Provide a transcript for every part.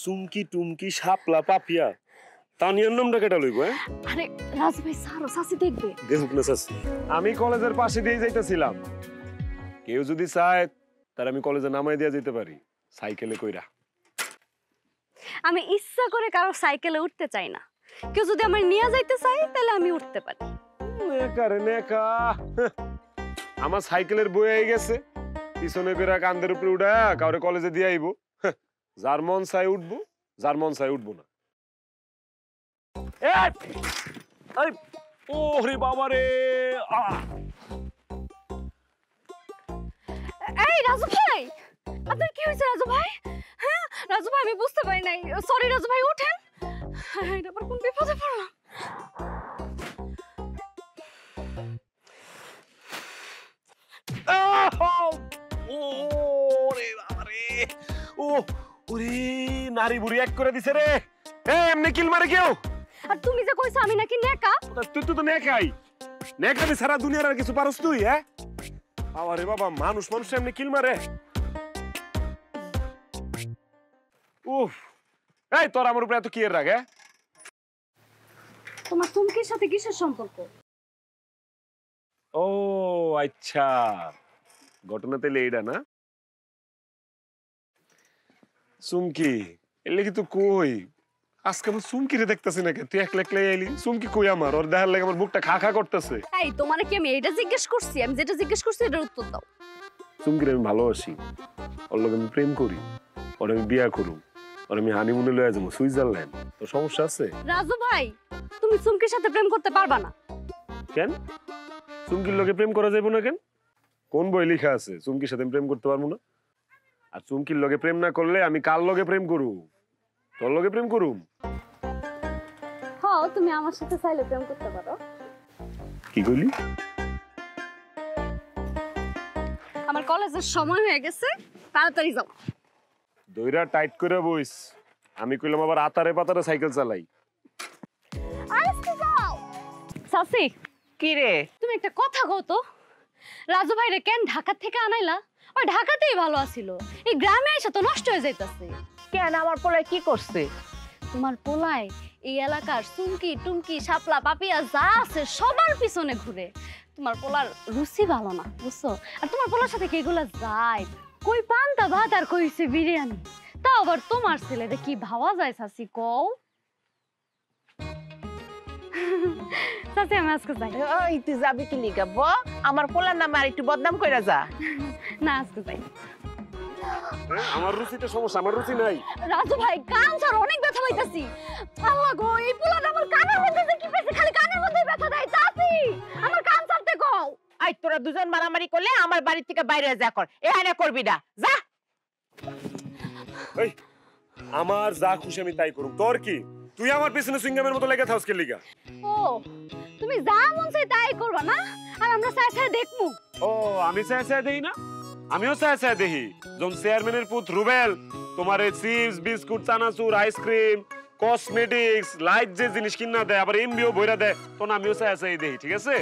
চুমকি টুমকি শাপলা পাপিয়া তানিয়ার নামটা কেটা লইব? আরে রাজু ভাই সারো, সাসি দেখবে। দেখুক না চাচি, আমি কলেজের পাশে দিয়ে যাইতেছিলাম, কেউ যদি চায় তার আমি কলেজে নামাই দিয়ে যেতে পারি সাইকেলে কইরা। আমি ইচ্ছা করে কারো সাইকেলে উঠতে চাই না, কেউ যদি আমার নিয়ে যাইতে চাই তাহলে আমি উঠতে পারি। নেকা রে নেকা, আমার সাইকেলের বই হয়ে গেছে, পিছনে করে কান্দের উপরে উঠা কাউরে কলেজে দিয়ে আইবো। যার মন চাই উঠবো, যার মন চাই উঠবো না। ওরে বাবা রে! এই রাজু ভাই, আপনার কি হয়েছে রাজু ভাই? হ্যাঁ রাজু ভাই, আমি বুঝতে পারি নাই, সরি রাজু ভাই, ওঠেন। এটা আবার কোন বিপদে পড়লাম? ওরে বাবা রে! ওরে নারী বুড়ি এক করে দিছে রে! এমনি কিল মারে কেউ? আর তুমি যে কইছো আমি নাকি নেকা? তুই তো নেকাই, নেকাবি সারা দুনিয়ার আর কিছু পারস তুই? হ্যাঁ আরে বাবা, মানুষ মানুষ এমনি কিল মারে? উফ! এই তোর আমার উপরে এত কি এর রাগ? তোমার চুমকির সাথে কিসের সম্পর্ক? ও আচ্ছা, ঘটনা তাইলে এইটা না? চুমকি এর লাগি তো কই, আজকে আমি চুমকিরে দেখতেছি না, তুই একলা একলাই আইলি। চুমকি কই আমার? ওর দেখার লাগে আমার বুকটা খা খা করতেছে। এই তোমারে কি আমি এইটা জিজ্ঞেস করছি? আমি যেটা জিজ্ঞেস করছি এটার উত্তর দাও। চুমকিরে আমি ভালোবাসি, ওর লগে আমি প্রেম করি, ওর আমি বিয়া করুম, ওর আমি হানিমুনে লয়ে যাবো সুইজারল্যান্ড। তো সমস্যা আছে? রাজু ভাই, তুমি চুমকির সাথে প্রেম করতে পারবা না। কেন চুমকির লগে প্রেম করা যাইব না? কেন কোন বই লেখা আছে চুমকির সাথে প্রেম করতে পারবো না? আর চুমকির লগে প্রেম না করলে আমি কার লগে প্রেম করুম? তোর লগে প্রেম করুম? হ্যাঁ, তুমি আমার সাথে চাইলে প্রেম করতে পারো। কি কইলি? আমার কলেজের সময় হয়ে গেছে, তাড়াতাড়ি যাও। দইরা টাইট করে বইস, আমি কইলাম আবার আতারে পাতারে সাইকেল চালাই। আস্তে যাও। সাসি, কি রে? তুমি একটা কথা কও তো, রাজু ভাইরে কেন ঢাকা থেকে আনাইলা? ওই ঢাকাতেই ভালো আছিল, এই গ্রামে এসে তো নষ্ট হয়ে যাইতাছে। কেন, আমার পোলায় কি করছে? তোমার পোলায় এই এলাকার চুমকি টুমকি শাপলা পাপিয়া যা আছে সবার পিছনে ঘুরে। তোমার পোলার রুচি ভালো না, বুঝছো? আর তোমার পোলার সাথে কি এগুলা যায়? কই পান্তা ভাত আর কইছে বিরিয়ানি, তাও আবার তোমার ছেলেরে কি ভাবা যায় সাসি কও? সাসি আমি আজকে যাই। ওই তুই যাবি কি লিগা? আমার পোলার নামে আর একটু বদনাম কইরা যা। না আজকে যাই। আমার রুচিতে সমস্যা, আমার রুচি নাই। রাজু ভাই, কান ছাড়, অনেক ব্যথা পাইতাছি। আল্লাহ গো, এই পোলাটা আমার কানের মধ্যে যে কি পেছে, খালি কানের মধ্যে ব্যথা দেয়। চাচি, আমার কান ছাড়তে কও। আই তোরা দুজন মারামারি করলে আমার বাড়ি থেকে বাইরে যা কর, এখানে করবি না, যা। এই আমার যা খুশি আমি তাই করুম, তোর কি? তুই আমার পিছনে সুইংগামের মতো লেগে থাকস কে লিগা? ও, তুমি যা মন চাই তাই করবা না, আর আমরা চাই চাই দেখমু। ও, আমি চাই চাই দেই না? আমিও চাই চাই দেখি। যখন চেয়ারম্যানের পুত রুবেল তোমার এই চিপস বিস্কুট চানাচুর আইসক্রিম কসমেটিক্স লাইট যে জিনিস কিনা দেয়, আবার এমবিও বইরা দেয়, তখন আমিও চাই চাই দেখি, ঠিক আছে?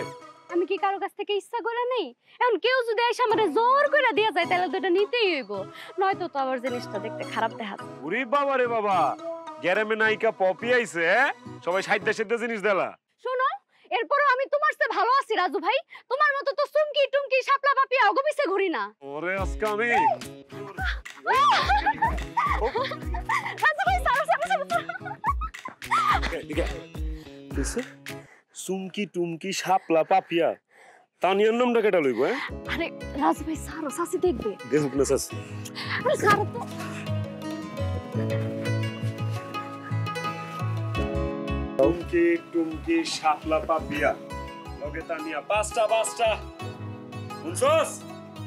আমি কি কারো কাছ থেকে ইচ্ছা করে নেই? এখন কেউ যদি এসে আমারে জোর করে দিয়ে যায় তাহলে তো এটা নিতেই হইব, নয়তো তো আবার জিনিসটা দেখতে খারাপ দেখা যায়। ওরে বাবা রে বাবা, গ্যারামে নায়িকা পপি আইছে, সবাই সাইডে সাইডে জিনিস দেলা। শোনো, এরপরও আমি তোমার চেয়ে ভালো আছি রাজু ভাই, তোমার মতো তো চুমকি টুমকি শাপলা পাপি আগো পিছে ঘুরি না। ওরে আজকে আমি রাজু ভাই সারো সারো সারো। চুমকি টুমকি শাপলা পাপিয়া তানিয়ার নামটা কেটা লইব? আরে রাজু ভাই সারো, সাসি দেখবে। দেখুক না চাচি। আরে সারো তো। চুমকি টুমকি শাপলা পাপিয়া লগে তানিয়া, বাস্তা বাস্তা শুনছস?